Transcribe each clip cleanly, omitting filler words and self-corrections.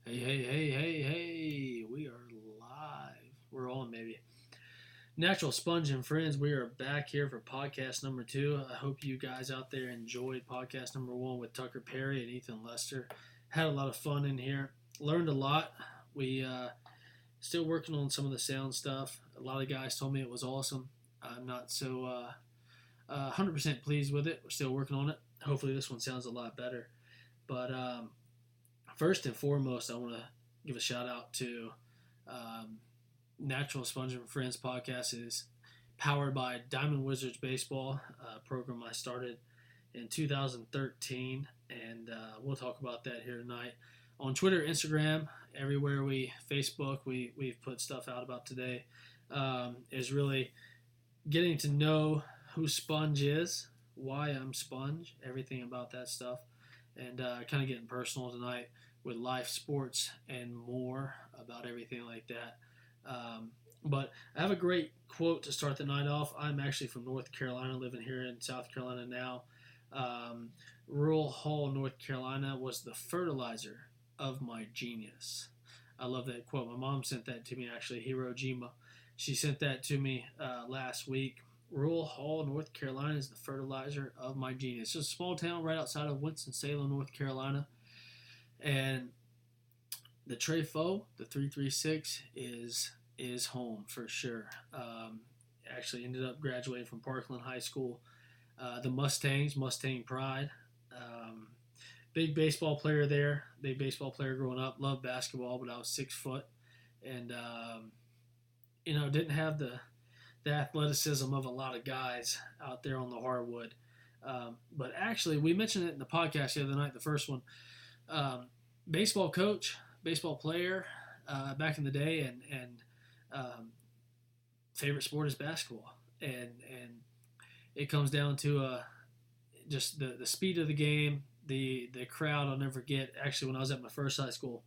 Hey, hey, hey, hey, hey. We are live. We're on, maybe. Natural Sponge and Friends, we are back here for podcast number 2. I hope you guys out there enjoyed podcast number 1 with Tucker Perry and Ethan Lester. Had a lot of fun in here. Learned a lot. We still working on some of the sound stuff. A lot of guys told me it was awesome. I'm not so 100% pleased with it. We're still working on it. Hopefully this one sounds a lot better. But first and foremost, I want to give a shout out to Natural Sponge and Friends podcast. Is powered by Diamond Wizards Baseball, a program I started in 2013, and we'll talk about that here tonight. On Twitter, Instagram, everywhere Facebook, we've put stuff out about today, is really getting to know who Sponge is, why I'm Sponge, everything about that stuff, and kind of getting personal tonight with life, sports, and more about everything like that. But I have a great quote to start the night off. I'm actually from North Carolina, living here in South Carolina now. Rural Hall, North Carolina was the fertilizer of my genius. I love that quote. My mom sent that to me, actually, Hirojima. She sent that to me last week. Rural Hall, North Carolina is the fertilizer of my genius. It's a small town right outside of Winston-Salem, North Carolina. And the Trefo, the 336, is home for sure. Actually ended up graduating from Parkland High School. The Mustangs, Mustang Pride. Big baseball player there. Big baseball player growing up. Loved basketball, but I was 6 foot. And, didn't have the athleticism of a lot of guys out there on the hardwood. But actually, we mentioned it in the podcast the other night, the first one. Baseball coach, baseball player back in the day, and favorite sport is basketball, and it comes down to just the speed of the game, the crowd. I'll never forget. Actually, when I was at my first high school,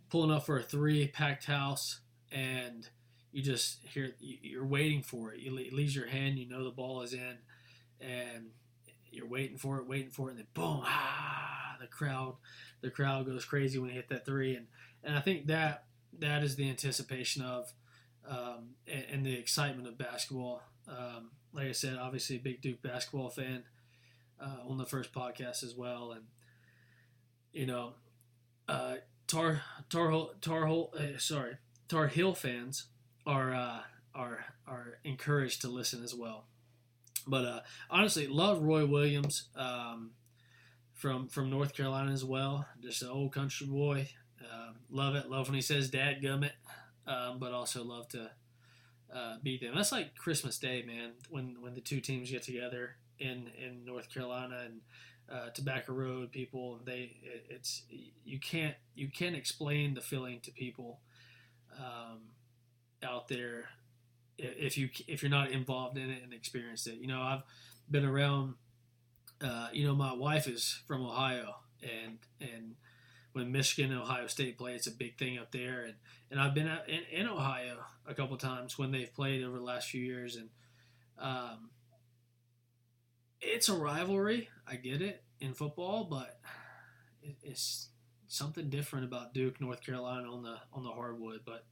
pulling up for a 3, packed house, and you just hear you're waiting for it. It leaves your hand. You know the ball is in, and you're waiting for it, and then boom, the crowd goes crazy when you hit that 3, and I think that is the anticipation of and the excitement of basketball. Like I said, obviously a big Duke basketball fan on the first podcast as well, and Tar Heel fans are encouraged to listen as well. But honestly, love Roy Williams from North Carolina as well. Just an old country boy. Love it. Love when he says "Dad gummit," but also love to beat them. That's like Christmas Day, man. When the two teams get together in North Carolina and Tobacco Road, people you can't explain the feeling to people out there if you're not involved in it and experienced it. I've been around. My wife is from Ohio, and when Michigan and Ohio State play, it's a big thing up there. And I've been in Ohio a couple times when they've played over the last few years, and it's a rivalry. I get it in football, but it's something different about Duke, North Carolina on the hardwood. But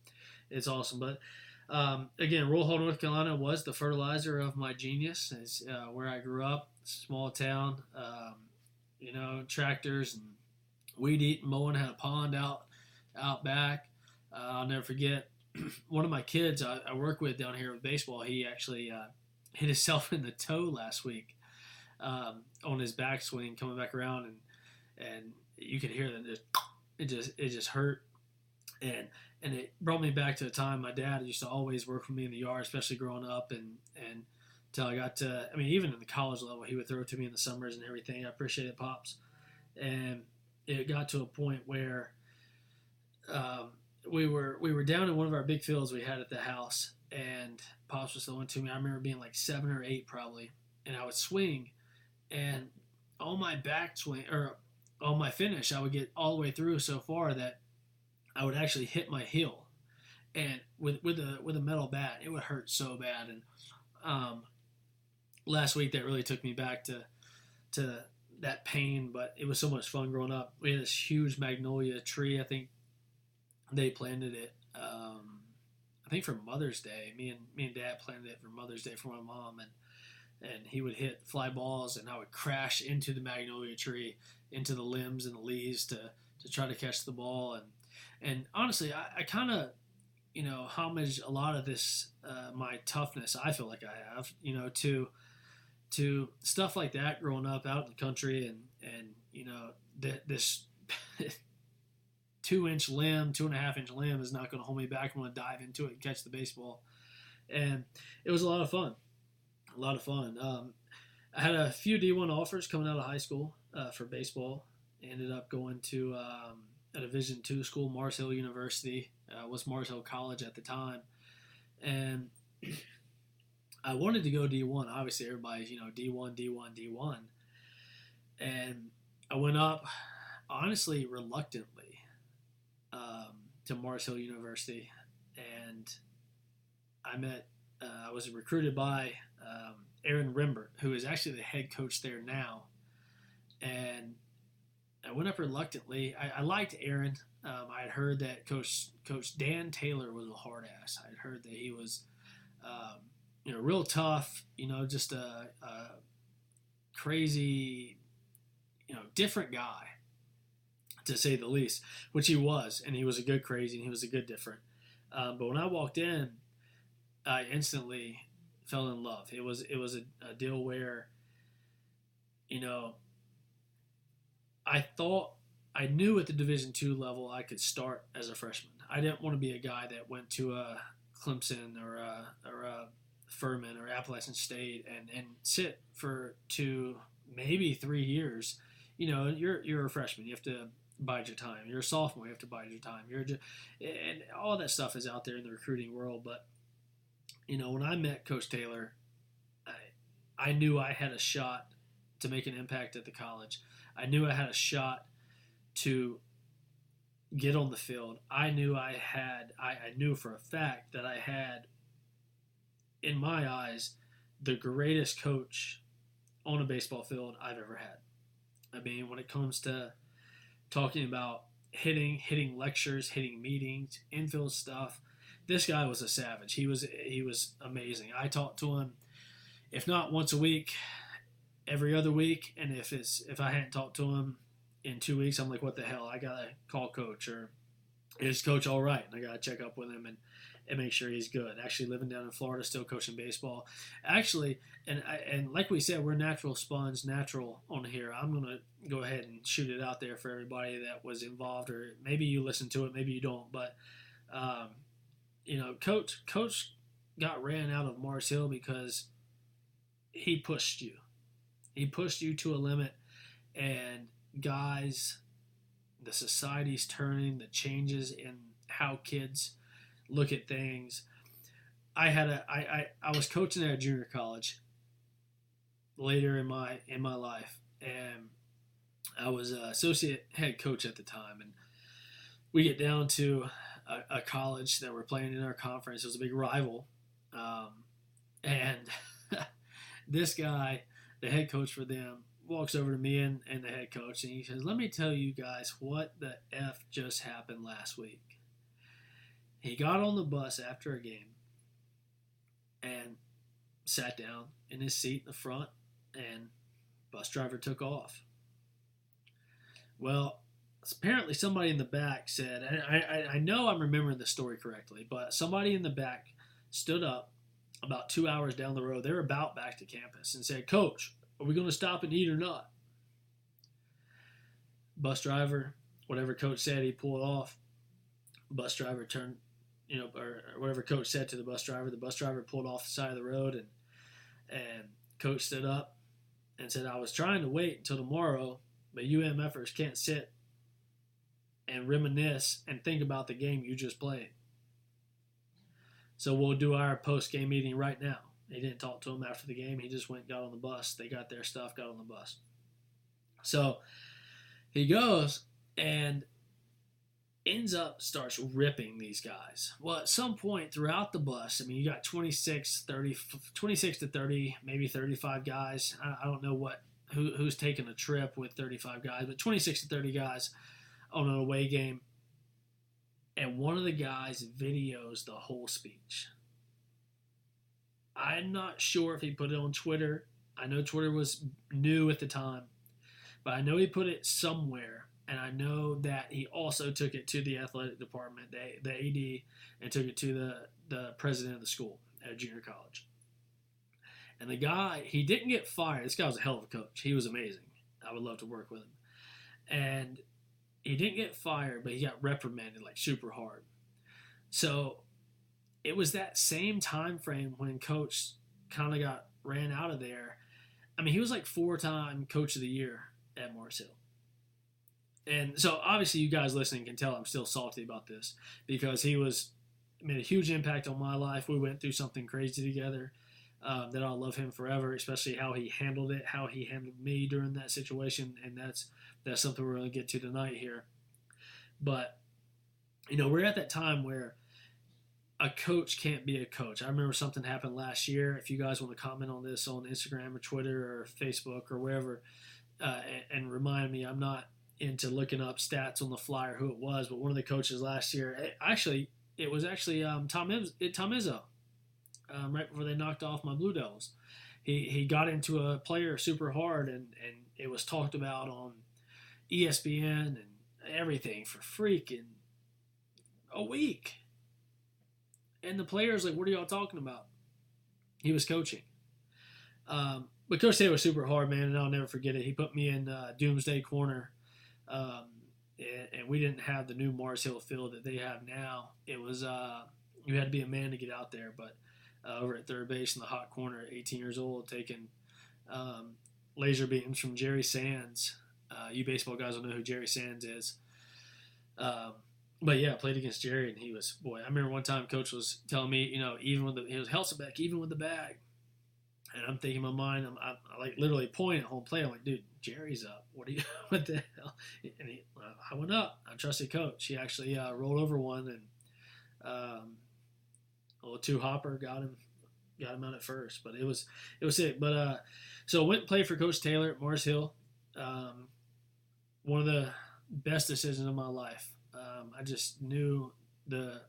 it's awesome. But again, Rural Hall, North Carolina was the fertilizer of my genius. It's where I grew up, small town, tractors and weed eating, mowing, had a pond out back. I'll never forget one of my kids I work with down here with baseball. He actually hit himself in the toe last week on his backswing coming back around, and you could hear that it just hurt. And it brought me back to a time my dad used to always work with me in the yard, especially growing up, and until I got to, even in the college level, he would throw it to me in the summers and everything. I appreciated Pops. And it got to a point where we were down in one of our big fields we had at the house, and Pops was throwing to me. I remember being like 7 or 8 probably, and I would swing, and on my backswing, or on my finish, I would get all the way through so far that I would actually hit my heel, and with a metal bat, it would hurt so bad. And last week that really took me back to that pain, but it was so much fun growing up. We had this huge magnolia tree. I think they planted it. I think for Mother's Day, me and Dad planted it for Mother's Day for my mom, and he would hit fly balls, and I would crash into the magnolia tree, into the limbs and the leaves to try to catch the ball. And honestly, I kind of, homage a lot of this, my toughness I feel like I have, to stuff like that growing up out in the country, and this 2-inch limb, 2.5-inch limb is not going to hold me back. I'm going to dive into it and catch the baseball. And it was a lot of fun. I had a few D1 offers coming out of high school for baseball. Ended up going to a Division II school, Mars Hill University, was Mars Hill College at the time. And I wanted to go D1. Obviously, everybody's, D1, D1, D1. And I went up, honestly, reluctantly, to Mars Hill University. And I was recruited by Aaron Rimbert, who is actually the head coach there now. And I went up reluctantly. I liked Aaron. I had heard that Coach Dan Taylor was a hard ass. I had heard that he was, real tough. Just a crazy, different guy, to say the least. Which he was, and he was a good crazy, and he was a good different. But when I walked in, I instantly fell in love. It was a deal where, I knew at the Division II level I could start as a freshman. I didn't want to be a guy that went to a Clemson or a Furman or Appalachian State and sit for 2, maybe 3 years. You're a freshman. You have to bide your time. You're a sophomore. You have to bide your time. And all that stuff is out there in the recruiting world. But when I met Coach Taylor, I knew I had a shot to make an impact at the college. I knew I had a shot to get on the field. I knew I knew for a fact that I had, in my eyes, the greatest coach on a baseball field I've ever had. I mean, when it comes to talking about hitting lectures, hitting meetings, infield stuff, this guy was a savage. He was amazing. I talked to him, if not once a week, every other week. And if I hadn't talked to him in 2 weeks, I'm like, what the hell? I gotta call coach, or is coach all right? And I gotta check up with him and make sure he's good. Actually, living down in Florida, still coaching baseball. Actually, and like we said, we're natural on here. I'm gonna go ahead and shoot it out there for everybody that was involved, or maybe you listen to it, maybe you don't. But Coach got ran out of Mars Hill because he pushed you. He pushed you to a limit, and guys, the society's turning, the changes in how kids look at things. I was coaching at a junior college later in my life, and I was associate head coach at the time, and we get down to a college that we're playing in our conference. It was a big rival, and this guy, the head coach for them, walks over to me and the head coach, and he says, "Let me tell you guys what the F just happened last week." He got on the bus after a game and sat down in his seat in the front, and bus driver took off. Well, apparently somebody in the back said, and I know I'm remembering the story correctly, but somebody in the back stood up about 2 hours down the road. They were about back to campus and said, "Coach, are we going to stop and eat or not?" Bus driver, whatever coach said, he pulled off. Bus driver turned, or whatever coach said to the bus driver pulled off the side of the road, and coach stood up and said, "I was trying to wait until tomorrow, but you MFers can't sit and reminisce and think about the game you just played. So we'll do our post-game meeting right now." He didn't talk to him after the game. He just went, got on the bus. They got their stuff, got on the bus. So he goes and starts ripping these guys. Well, at some point throughout the bus, I mean, you got 26 to 30, maybe 35 guys. I don't know who's taking a trip with 35 guys, but 26 to 30 guys on an away game. And one of the guys videos the whole speech. I'm not sure if he put it on Twitter. I know Twitter was new at the time, but I know he put it somewhere. And I know that he also took it to the athletic department, the AD, and took it to the president of the school at a junior college. And the guy, he didn't get fired. This guy was a hell of a coach. He was amazing. I would love to work with him. And he didn't get fired, but he got reprimanded like super hard. So it was that same time frame when Coach kind of ran out of there. I mean, he was like 4-time Coach of the Year at Morris Hill. And so obviously you guys listening can tell I'm still salty about this because he made a huge impact on my life. We went through something crazy together that I'll love him forever, especially how he handled it, how he handled me during that situation. And that's something we're going to get to tonight here. But, we're at that time where a coach can't be a coach. I remember something happened last year. If you guys want to comment on this on Instagram or Twitter or Facebook or wherever and remind me, I'm not into looking up stats on the fly or who it was, but one of the coaches last year, it was Tom Izzo, right before they knocked off my Blue Devils. He got into a player super hard, and it was talked about on ESPN and everything for freaking a week. And the players like, what are y'all talking about? He was coaching. But Coach Taylor was super hard, man, and I'll never forget it. He put me in Doomsday Corner. And we didn't have the new Mars Hill field that they have now. It was you had to be a man to get out there, but over at third base in the hot corner at 18 years old, taking laser beams from Jerry Sands. You baseball guys will know who Jerry Sands is. But yeah, I played against Jerry, and he was, boy, I remember one time Coach was telling me, even with he was Helsabeck, even with the bag. And I'm thinking in my mind, I'm like literally pointing at home plate. I'm like, dude, Jerry's up. What the hell? And I went up. I trusted Coach. He actually rolled over one, and a little two-hopper got him out at first. But it was sick. But so I went and played for Coach Taylor at Mars Hill. One of the best decisions of my life. I just knew the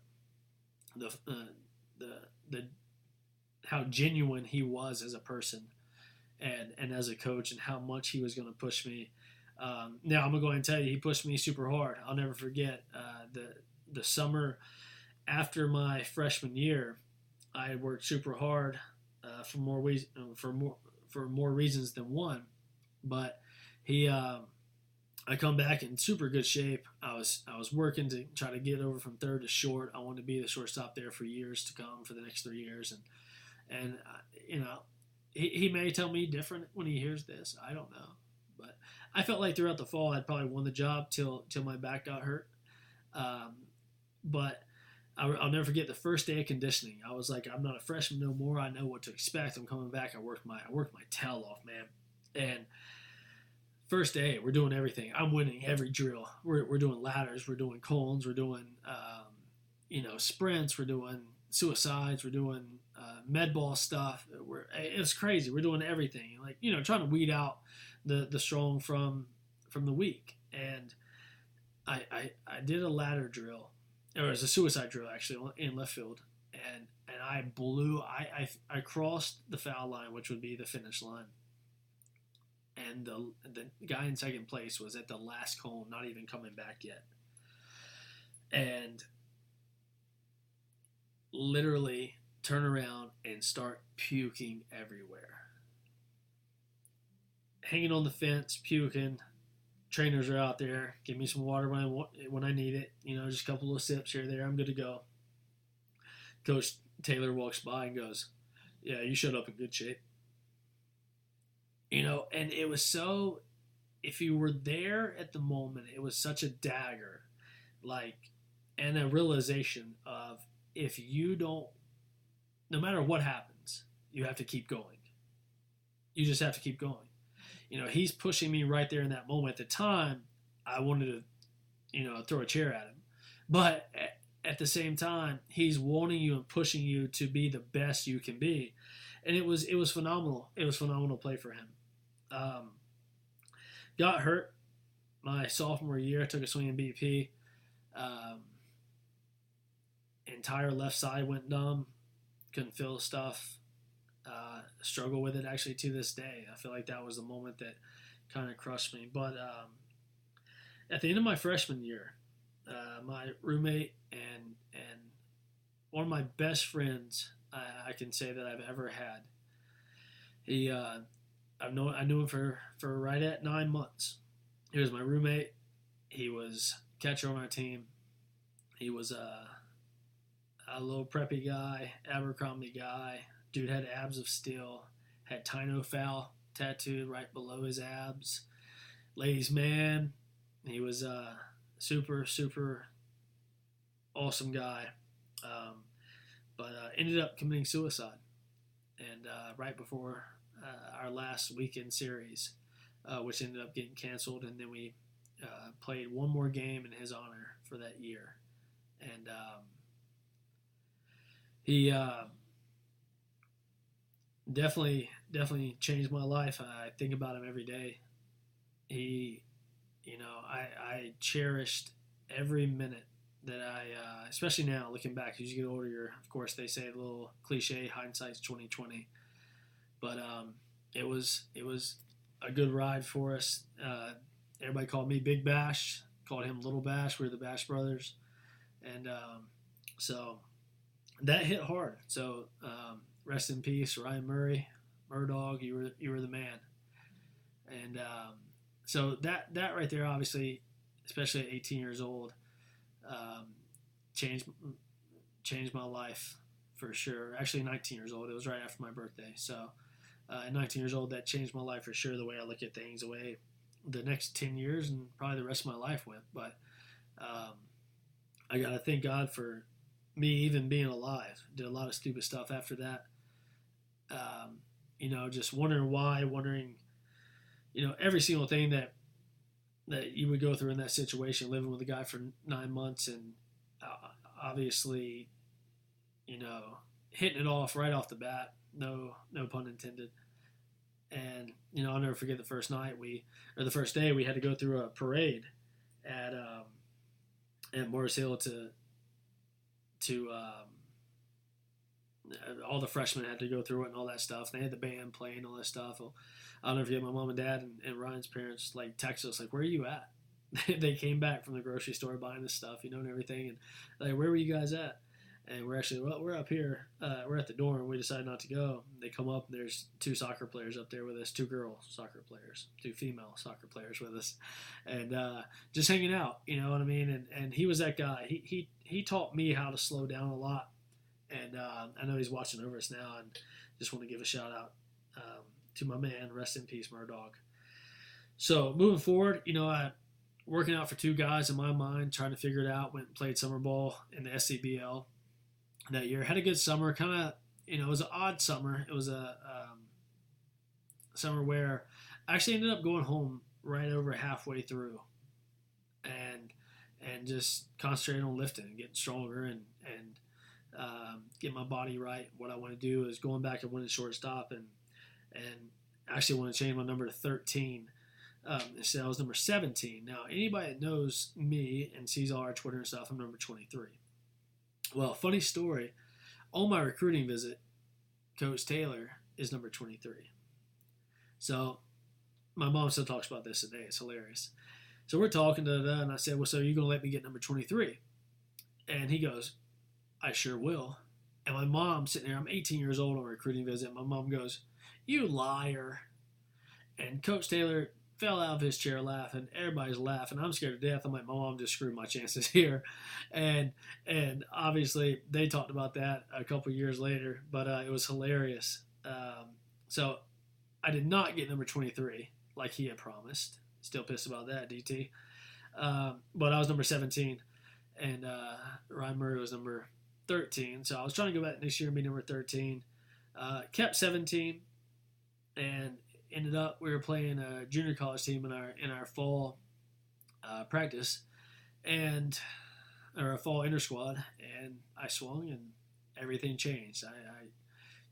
how genuine he was as a person and as a coach, and how much he was going to push me. Now I'm gonna go ahead and tell you, he pushed me super hard. I'll never forget the summer after my freshman year. I had worked super hard for more reasons than one, but he. I come back in super good shape. I was working to try to get over from third to short. I wanted to be the shortstop there for years to come, for the next 3 years, and he may tell me different when he hears this. I don't know, but I felt like throughout the fall I'd probably won the job till my back got hurt. But I'll never forget the first day of conditioning. I was like, I'm not a freshman no more. I know what to expect. I'm coming back. I worked my tail off, man, and first day, we're doing everything. I'm winning every drill. We're doing ladders. We're doing cones. We're doing, sprints. We're doing suicides. We're doing med ball stuff. It's crazy. We're doing everything. Like, trying to weed out the strong from the weak. And I did a ladder drill. Or it was a suicide drill, actually, in left field. And I blew. I crossed the foul line, which would be the finish line. And the guy in second place was at the last cone, not even coming back yet. And literally turn around and start puking everywhere. Hanging on the fence, puking. Trainers are out there. Give me some water when I need it. Just a couple of sips here or there. I'm good to go. Coach Taylor walks by and goes, "Yeah, you showed up in good shape." And it was so, if you were there at the moment, it was such a dagger, and a realization of, if you don't, no matter what happens, you have to keep going. You just have to keep going. He's pushing me right there in that moment. At the time, I wanted to, throw a chair at him. But at the same time, he's wanting you and pushing you to be the best you can be. And it was phenomenal. It was phenomenal play for him. got hurt my sophomore year. I took a swing in BP. Um, Entire left side went numb. Couldn't feel stuff. Struggle with it actually to this day. I feel like that was the moment that kind of crushed me. But at the end of my freshman year, my roommate and one of my best friends I can say that I've ever had. He I knew him for right at 9 months. He was my roommate. He was catcher on our team. He was a little preppy guy, Abercrombie guy. Dude had abs of steel. Had Tino Foul tattooed right below his abs. Ladies' man. He was a super, super awesome guy. But ended up committing suicide. And right before our last weekend series, which ended up getting canceled. And then we played one more game in his honor for that year. And he definitely changed my life. I think about him every day. He, I cherished every minute that especially now looking back, as you get older, of course they say a little cliche, hindsight's 2020, but it was a good ride for us. Everybody called me Big Bash, called him Little Bash. We were the Bash Brothers, and so that hit hard. So rest in peace, Ryan Murray, Murdog. You were the man, and so that right there, obviously, especially at 18 years old, changed my life for sure. Actually, 19 years old. It was right after my birthday. So at 19 years old, that changed my life for sure. The way I look at things, the way the next 10 years and probably the rest of my life went. But I gotta thank God for me even being alive. Did a lot of stupid stuff after that. Just wondering why, every single thing that you would go through in that situation, living with a guy for 9 months and obviously, hitting it off right off the bat, no pun intended. And, I'll never forget the first day we had to go through a parade at Morris Hill to all the freshmen had to go through it and all that stuff. They had the band playing and all that stuff. I'll never forget my mom and dad and Ryan's parents text us where are you at? They came back from the grocery store buying this stuff, and everything. And where were you guys at? And we're actually, we're up here. We're at the dorm. We decided not to go. They come up and there's 2 soccer players up there with us, 2 girl soccer players, 2 female soccer players with us, and just hanging out. You know what I mean? And he was that guy. He taught me how to slow down a lot. And I know he's watching over us now, and just want to give a shout out to my man. Rest in peace, Murdog. So moving forward, I working out for 2 guys in my mind, trying to figure it out. Went and played summer ball in the SCBL that year. Had a good summer. Kind of, it was an odd summer. It was a summer where I actually ended up going home right over halfway through, and just concentrating on lifting and getting stronger and get my body right. What I want to do is going back and winning shortstop and actually want to change my number to 13. Instead, I was number 17. Now, anybody that knows me and sees all our Twitter and stuff, I'm number 23. Well, funny story. On my recruiting visit, Coach Taylor is number 23. So, my mom still talks about this today. It's hilarious. So, we're talking, and I said, well, so you're going to let me get number 23? And he goes, I sure will. And my mom sitting there, I'm 18 years old on a recruiting visit. My mom goes, you liar. And Coach Taylor fell out of his chair laughing. Everybody's laughing. I'm scared to death. I'm like, my mom just screwed my chances here. And obviously they talked about that a couple years later, but it was hilarious. So I did not get number 23 like he had promised. Still pissed about that, DT. But I was number 17, and Ryan Murray was number 13. So I was trying to go back next year and be number 13. Kept 17, and ended up we were playing a junior college team in our fall practice, or a fall inter squad, and I swung and everything changed. I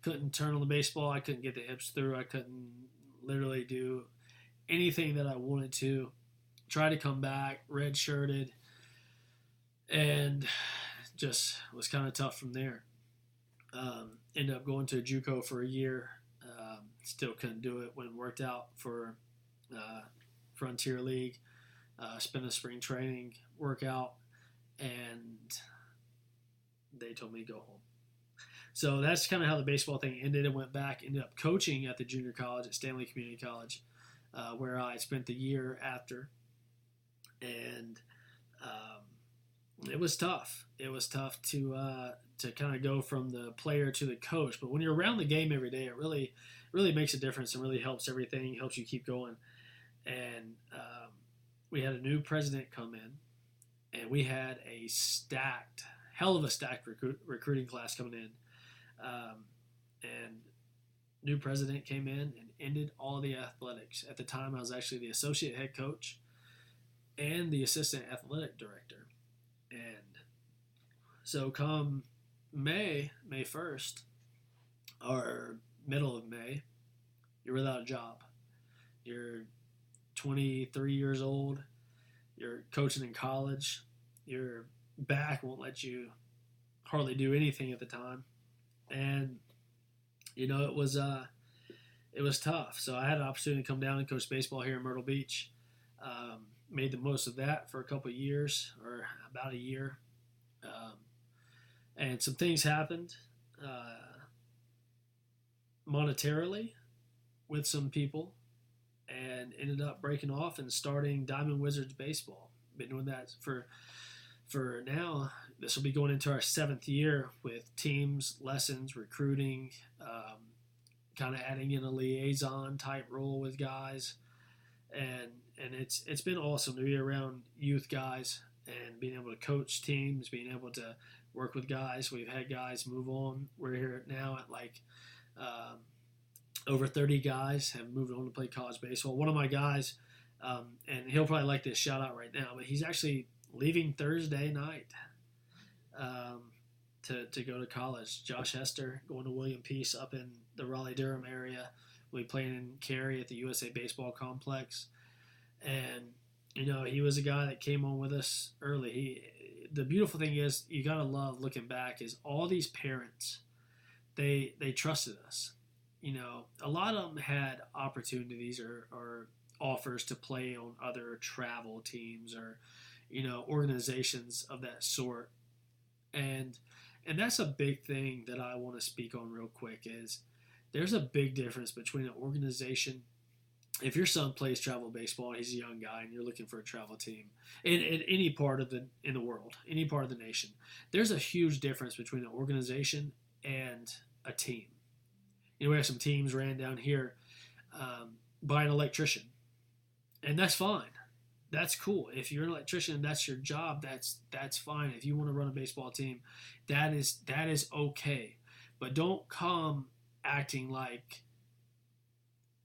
couldn't turn on the baseball. I couldn't get the hips through. I couldn't literally do anything that I wanted to. Tried to come back, redshirted, and just was kind of tough from there. Ended up going to a JUCO for a year. Still couldn't do it when it worked out for Frontier League. Spent a spring training workout, and they told me to go home. So that's kind of how the baseball thing ended. I went back, ended up coaching at the junior college at Stanley Community College, where I spent the year after. And it was tough. It was tough to kind of go from the player to the coach. But when you're around the game every day, it really makes a difference and really helps everything, helps you keep going. And we had a new president come in, and we had a hell of a stacked recruiting class coming in. And new president came in and ended all the athletics. At the time, I was actually the associate head coach and the assistant athletic director. And so come May 1st, or middle of May, you're without a job. You're 23 years old. You're coaching in college. Your back won't let you hardly do anything at the time. And, it was tough. So I had an opportunity to come down and coach baseball here in Myrtle Beach. Made the most of that for a couple of years, or about a year. And some things happened monetarily with some people, and ended up breaking off and starting Diamond Wizards Baseball. Been doing that for now. This will be going into our 7th year with teams, lessons, recruiting, kind of adding in a liaison type role with guys. And it's been awesome to be around youth guys and being able to coach teams, being able to work with guys. We've had guys move on. We're here now at over 30 guys have moved on to play college baseball. One of my guys, and he'll probably like this shout out right now, but he's actually leaving Thursday night to go to college. Josh Hester going to William Peace up in the Raleigh-Durham area. We'll be playing in Cary at the USA Baseball Complex. And, he was a guy that came on with us early. The beautiful thing is, you got to love looking back, is all these parents, they trusted us. A lot of them had opportunities or offers to play on other travel teams or, organizations of that sort. And that's a big thing that I want to speak on real quick, is there's a big difference between an organization. If your son plays travel baseball and he's a young guy and you're looking for a travel team in any part of in the world, any part of the nation, there's a huge difference between an organization and a team. We have some teams ran down here by an electrician, and that's fine. That's cool. If you're an electrician and that's your job, that's fine. If you want to run a baseball team, that is okay. But don't come acting like,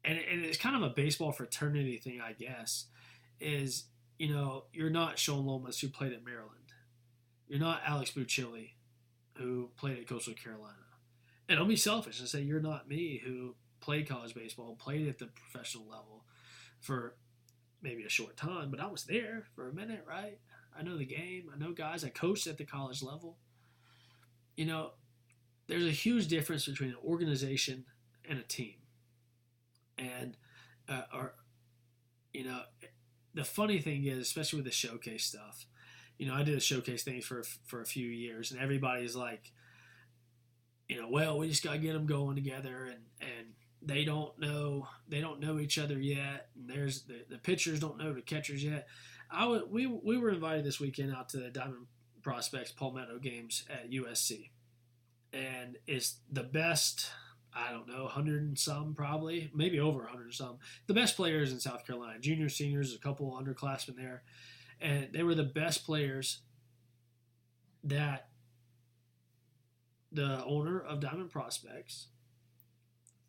and it's kind of a baseball fraternity thing, I guess, is, you're not Sean Lomas, who played at Maryland. You're not Alex Bucilli, who played at Coastal Carolina. And I'll be selfish and say you're not me, who played college baseball, played at the professional level for maybe a short time, but I was there for a minute, right? I know the game. I know guys. I coached at the college level. There's a huge difference between an organization and a team. And, the funny thing is, especially with the showcase stuff, I did a showcase thing for a few years, and everybody's like, well, we just got to get them going together, and they don't know each other yet, and there's the pitchers don't know the catchers yet. We were invited this weekend out to the Diamond Prospects Palmetto games at USC, and it's the best, I don't know, 100 and some, probably, maybe over 100 and some, the best players in South Carolina, juniors, seniors, a couple underclassmen there, and they were the best players that the owner of Diamond Prospects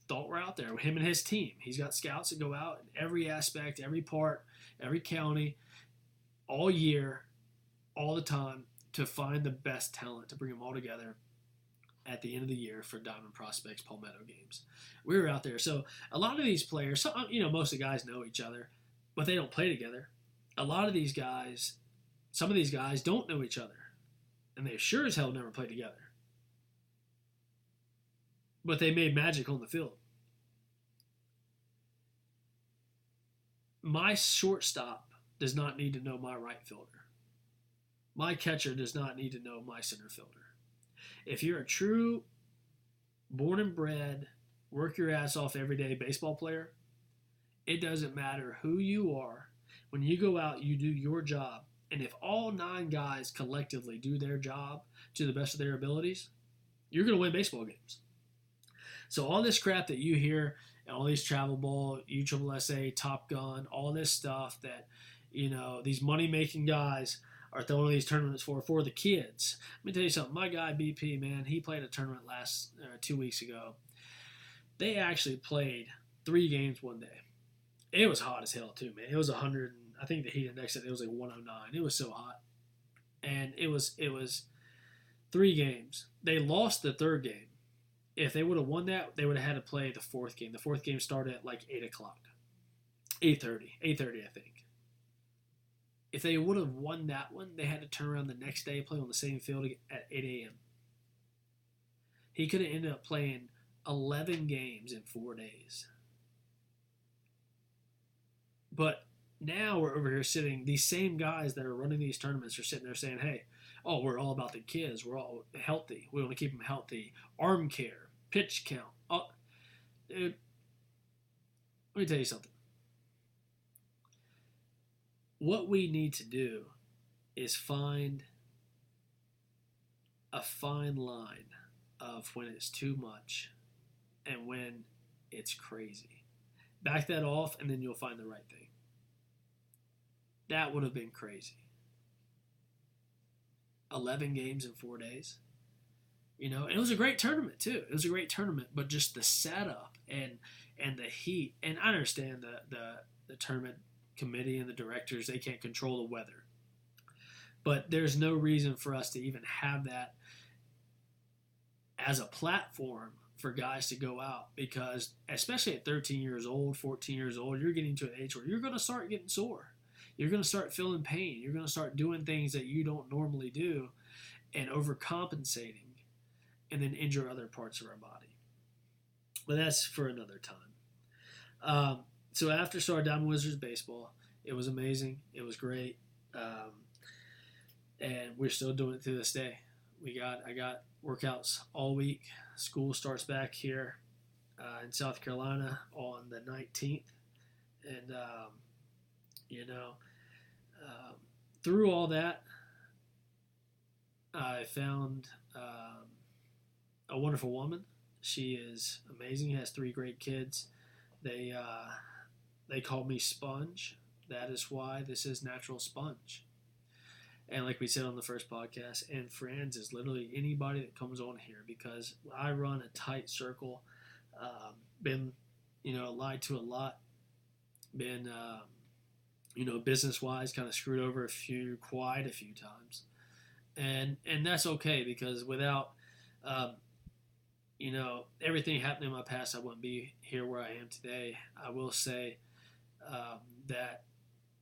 thought were out there. Him and his team. He's got scouts that go out in every aspect, every part, every county, all year, all the time, to find the best talent, to bring them all together. at the end of the year for Diamond Prospects Palmetto games. We were out there. So a lot of these players, most of the guys know each other, but they don't play together. A lot of these guys, some of these guys don't know each other, and they sure as hell never played together. But they made magic on the field. My shortstop does not need to know my right fielder. My catcher does not need to know my center fielder. If you're a true, born and bred, work your ass off every day baseball player, it doesn't matter who you are. When you go out, you do your job. And if all 9 guys collectively do their job to the best of their abilities, you're going to win baseball games. So all this crap that you hear, and all these travel ball, USSSA, Top Gun, all this stuff that, these money-making guys are throwing these tournaments for the kids. Let me tell you something. My guy, BP, man, he played a tournament 2 weeks ago. They actually played 3 games one day. It was hot as hell, too, man. It was 100, I think the heat index, it was like 109. It was so hot. And it was 3 games. They lost the 3rd game. If they would have won that, they would have had to play the 4th game. The 4th game started at like 8 o'clock. 8:30, I think. If they would have won that one, they had to turn around the next day and play on the same field at 8 a.m. He could have ended up playing 11 games in 4 days. But now we're over here sitting, these same guys that are running these tournaments are sitting there saying, hey, we're all about the kids. We're all healthy. We want to keep them healthy. Arm care, pitch count. Dude, let me tell you something. What we need to do is find a fine line of when it's too much and when it's crazy. Back that off, and then you'll find the right thing. That would have been crazy. 11 games in 4 days. And it was a great tournament, too. It was a great tournament, but just the setup and the heat. And I understand the tournament committee and the directors, they can't control the weather. But there's no reason for us to even have that as a platform for guys to go out, because especially at 13 years old, 14 years old, you're getting to an age where you're going to start getting sore. You're going to start feeling pain. You're going to start doing things that you don't normally do and overcompensating, and then injure other parts of our body. But that's for another time. So after Star Diamond Wizards baseball, it was amazing. It was great. And we're still doing it to this day. I got workouts all week. School starts back here in South Carolina on the 19th. And, through all that, I found a wonderful woman. She is amazing, has 3 great kids. They call me Sponge. That is why this is Natural Sponge. And like we said on the first podcast, and friends is literally anybody that comes on here, because I run a tight circle. Been, lied to a lot. Been, business-wise kind of screwed over quite a few times. And that's okay, because without, everything happening in my past, I wouldn't be here where I am today. I will say that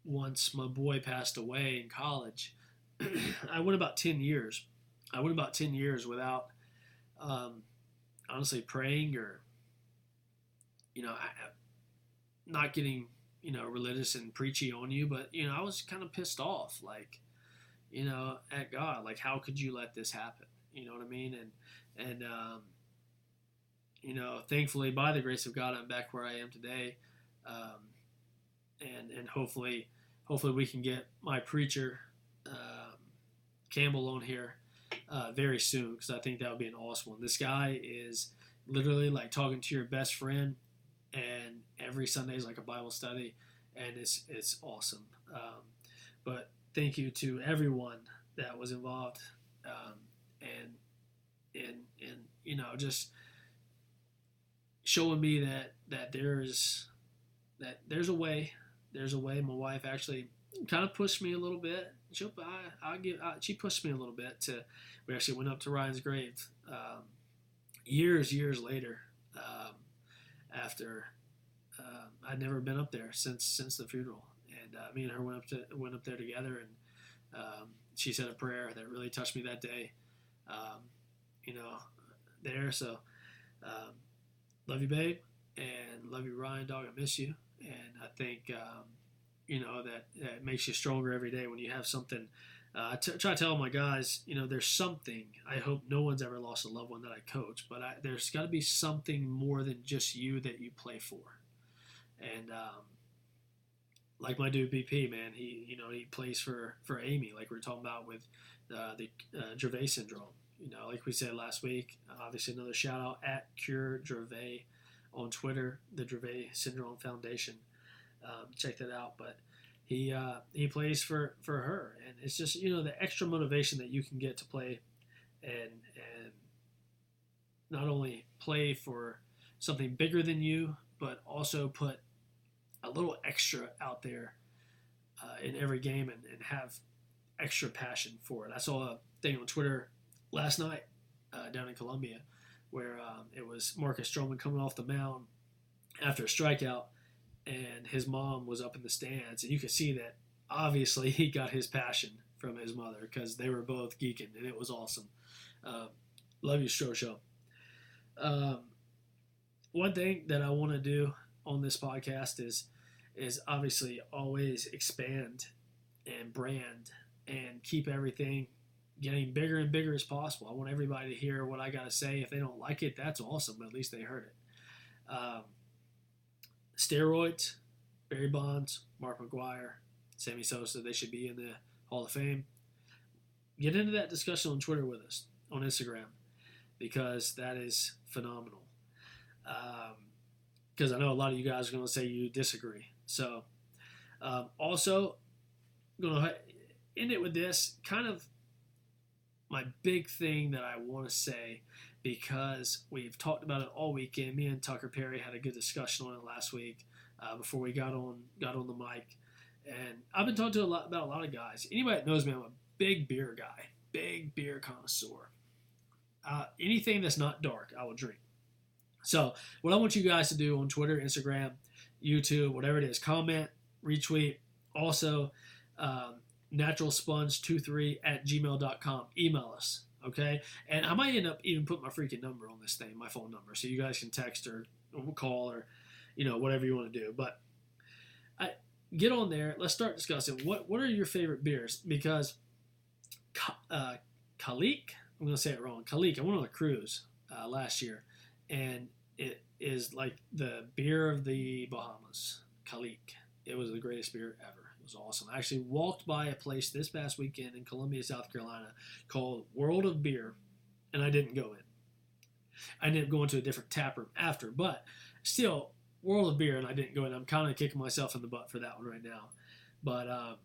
once my boy passed away in college, I went about 10 years. Without honestly praying or, not getting, religious and preachy on you, but, I was kind of pissed off, like, at God, like, how could you let this happen? You know what I mean? And thankfully, by the grace of God, I'm back where I am today. And hopefully we can get my preacher, Campbell, on here very soon, because I think that would be an awesome one. This guy is literally like talking to your best friend, and every Sunday is like a Bible study, and it's awesome. But thank you to everyone that was involved, and just showing me that there's a way. There's a way. My wife actually kind of pushed me a little bit. She pushed me a little bit. We actually went up to Ryan's grave years later, after I'd never been up there since the funeral, and me and her went up there together, and she said a prayer that really touched me that day. Um, you know, there. So, love you, babe, and love you, Ryan, dog. I miss you, and I think that makes you stronger every day when you have something. I try to tell my guys, there's something. I hope no one's ever lost a loved one that I coach, but there's got to be something more than just you that you play for. And like my dude BP, man, he plays for Amy, like we were talking about with the Dravet syndrome. Like we said last week, obviously another shout out at Cure Dravet on Twitter, the Dravet Syndrome Foundation. Check that out. But he plays for her, and it's just the extra motivation that you can get to play, and not only play for something bigger than you, but also put a little extra out there in every game, and have extra passion for it. I saw a thing on Twitter last night down in Columbia where it was Marcus Stroman coming off the mound after a strikeout, and his mom was up in the stands, and you could see that obviously he got his passion from his mother because they were both geeking, and it was awesome. Love you, Stro Show. One thing that I want to do on this podcast is obviously always expand and brand and keep everything getting bigger and bigger as possible. I want everybody to hear what I got to say. If they don't like it, that's awesome, but at least they heard it. Steroids, Barry Bonds, Mark McGwire, Sammy Sosa, they should be in the Hall of Fame. Get into that discussion on Twitter with us, on Instagram, because that is phenomenal. Because I know a lot of you guys are going to say you disagree. So, also, I'm going to end it with this kind of my big thing that I want to say, because we've talked about it all weekend. Me and Tucker Perry had a good discussion on it last week before we got on the mic. And I've been talking about a lot of guys. Anybody that knows me, I'm a big beer guy, big beer connoisseur. Anything that's not dark, I will drink. So what I want you guys to do on Twitter, Instagram, YouTube, whatever it is, comment, retweet. Also, naturalsponge23@gmail.com. Email us, okay? And I might end up even putting my freaking number on this thing, my phone number, so you guys can text or call or, whatever you want to do. But get on there. Let's start discussing what are your favorite beers, because Kalik, I'm going to say it wrong, Kalik, I went on a cruise last year, and it is like the beer of the Bahamas, Kalik. It was the greatest beer ever. It was awesome. I actually walked by a place this past weekend in Columbia, South Carolina called World of Beer, and I didn't go in. I ended up going to a different tap room after, but still, World of Beer, and I didn't go in. I'm kind of kicking myself in the butt for that one right now. But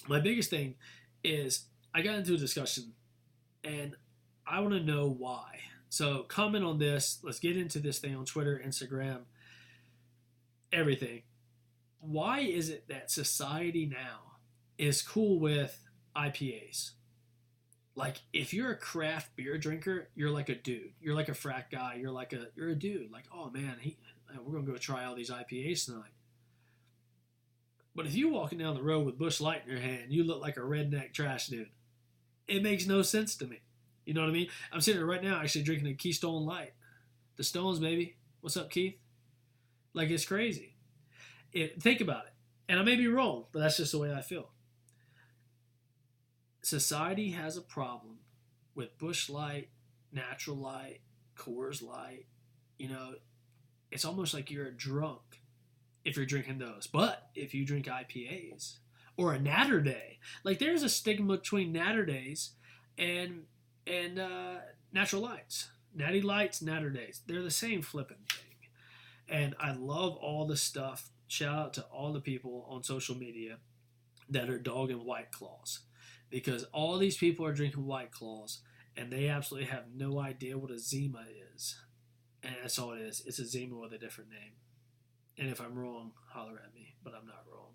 my biggest thing is I got into a discussion, and I want to know why. So comment on this. Let's get into this thing on Twitter, Instagram, everything. Why is it that society now is cool with IPAs? Like, if you're a craft beer drinker, you're like a dude. You're like a frat guy. You're a dude. Like, oh man, we're gonna go try all these IPAs tonight. But if you're walking down the road with Busch Light in your hand, you look like a redneck trash dude. It makes no sense to me. You know what I mean? I'm sitting here right now actually drinking a Keystone Light. The Stones, baby. What's up, Keith? Like, it's crazy. Think about it. And I may be wrong, but that's just the way I feel. Society has a problem with Busch Light, Natural Light, Coors Light. It's almost like you're a drunk if you're drinking those. But if you drink IPAs or a Natter Day, like, there's a stigma between Natter Days and Natural Lights. Natty Lights, Natter Days. They're the same flipping thing. And I love all the stuff. Shout out to all the people on social media that are dogging White Claws. Because all these people are drinking White Claws, and they absolutely have no idea what a Zima is. And that's all it is. It's a Zima with a different name. And if I'm wrong, holler at me, but I'm not wrong.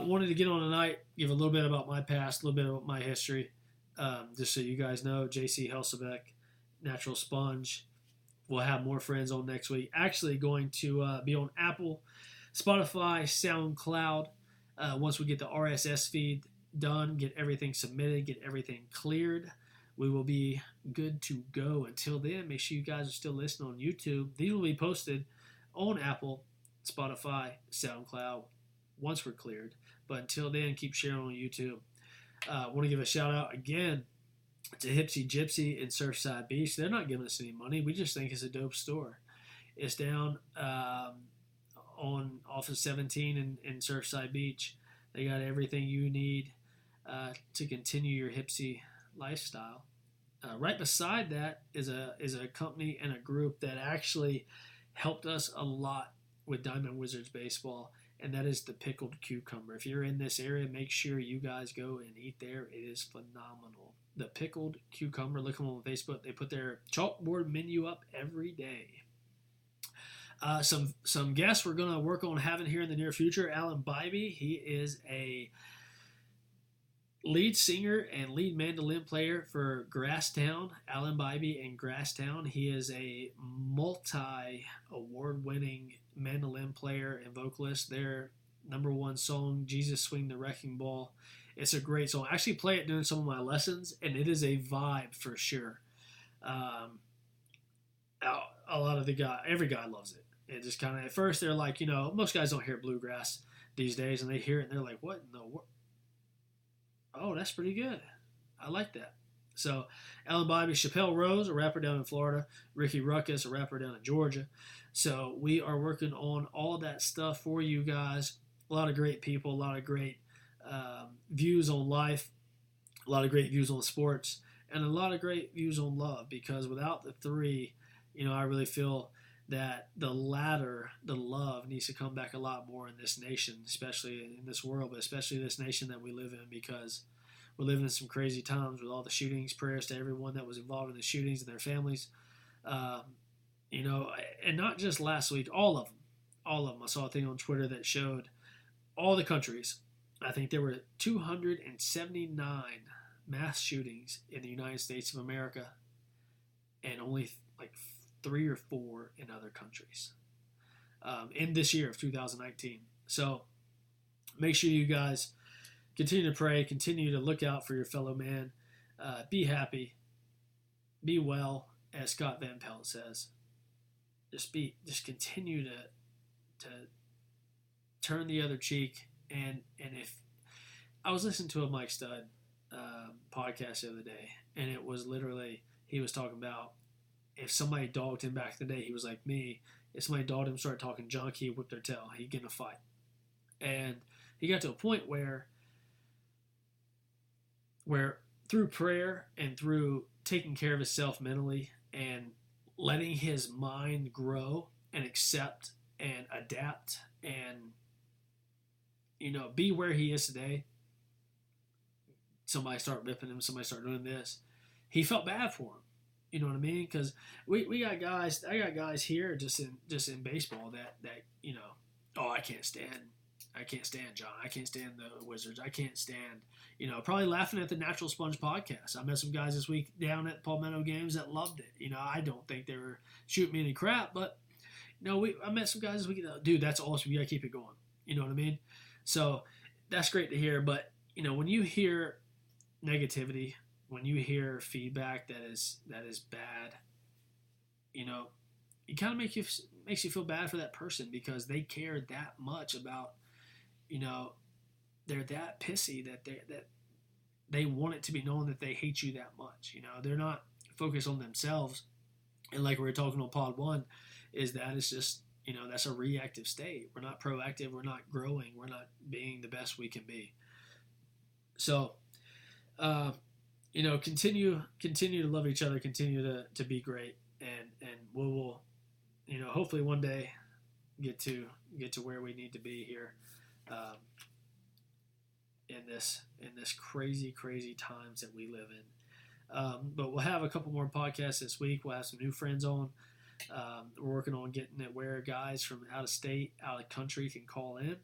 Wanted to get on tonight, give a little bit about my past, a little bit about my history. Just so you guys know, Sponge Helsabeck, Natural Sponge. We'll have more friends on next week. Actually, going to be on Apple, Spotify, SoundCloud. Once we get the RSS feed done, get everything submitted, get everything cleared, we will be good to go. Until then, make sure you guys are still listening on YouTube. These will be posted on Apple, Spotify, SoundCloud once we're cleared. But until then, keep sharing on YouTube. I want to give a shout out again to Hipsy Gypsy in Surfside Beach. They're not giving us any money. We just think it's a dope store. It's down on off of 17 in Surfside Beach. They got everything you need to continue your Hipsy lifestyle. Right beside that is a company and a group that actually helped us a lot with Diamond Wizards baseball, and that is the Pickled Cucumber. If you're in this area, make sure you guys go and eat there. It is phenomenal. The Pickled Cucumber, look them on Facebook. They put their chalkboard menu up every day. Some guests we're going to work on having here in the near future. Alan Bybee, he is a lead singer and lead mandolin player for Grasstown. Alan Bybee in Grasstown. He is a multi-award-winning mandolin player and vocalist. Their number one song, Jesus Swing the Wrecking Ball. It's a great song. I actually play it during some of my lessons, and it is a vibe for sure. A lot of every guy loves it. It just kind of, at first they're like, most guys don't hear bluegrass these days, and they hear it and they're like, what in the world? Oh, that's pretty good. I like that. So, Alan Bybee, Chappelle Rose, a rapper down in Florida, Ricky Ruckus, a rapper down in Georgia. So, we are working on all that stuff for you guys. A lot of great people, a lot of great views on life, a lot of great views on sports, and a lot of great views on love, because without the three, I really feel that the latter, the love, needs to come back a lot more in this nation, especially in this world, but especially this nation that we live in, because we're living in some crazy times with all the shootings. Prayers to everyone that was involved in the shootings and their families. And not just last week, all of them. I saw a thing on Twitter that showed all the countries. I think there were 279 mass shootings in the United States of America, and only like 3 or 4 in other countries in this year of 2019. So make sure you guys continue to pray, continue to look out for your fellow man, be happy, be well, as Scott Van Pelt says. Just continue to turn the other cheek. And if I was listening to a Mike Stud podcast the other day, and it was literally, he was talking about, if somebody dogged him back in the day, he was like me. If somebody dogged him, started talking junk, he'd whip their tail. He'd get in a fight. And he got to a point where through prayer and through taking care of himself mentally and letting his mind grow and accept and adapt and, be where he is today, somebody start ripping him, somebody start doing this, he felt bad for him. You know what I mean? Because we got guys. I got guys here just in baseball that oh, I can't stand John. I can't stand the Wizards. I can't stand probably laughing at the Natural Sponge podcast. I met some guys this week down at Palmetto games that loved it. I don't think they were shooting me any crap, but I met some guys this week. Dude, that's awesome. You gotta keep it going. You know what I mean? So that's great to hear. But when you hear negativity, when you hear feedback that is bad, it kind of makes you feel bad for that person, because they care that much about, they're that pissy that they want it to be known that they hate you that much. They're not focused on themselves. And like we were talking on Pod 1, is that it's just, that's a reactive state. We're not proactive. We're not growing. We're not being the best we can be. So, continue to love each other, continue to be great, and we will, hopefully one day get to where we need to be here, in this crazy times that we live in. But we'll have a couple more podcasts this week. We'll have some new friends on. We're working on getting it where guys from out of state, out of country can call in,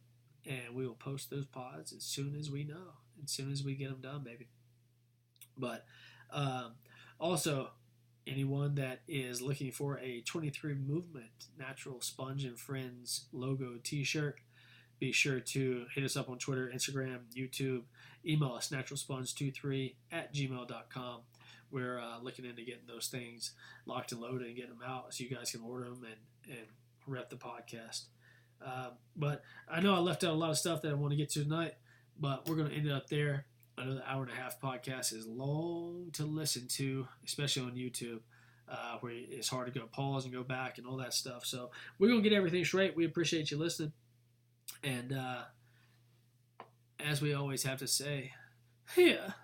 and we will post those pods as soon as we know, as soon as we get them done, baby. But also, anyone that is looking for a 23 Movement Natural Sponge and Friends logo t-shirt, be sure to hit us up on Twitter, Instagram, YouTube. Email us, naturalsponge23@gmail.com. We're looking into getting those things locked and loaded and getting them out so you guys can order them and rep the podcast. But I know I left out a lot of stuff that I want to get to tonight, but we're going to end it up there. I know the hour and a half podcast is long to listen to, especially on YouTube, where it's hard to go pause and go back and all that stuff. So we're going to get everything straight. We appreciate you listening. And as we always have to say, yeah.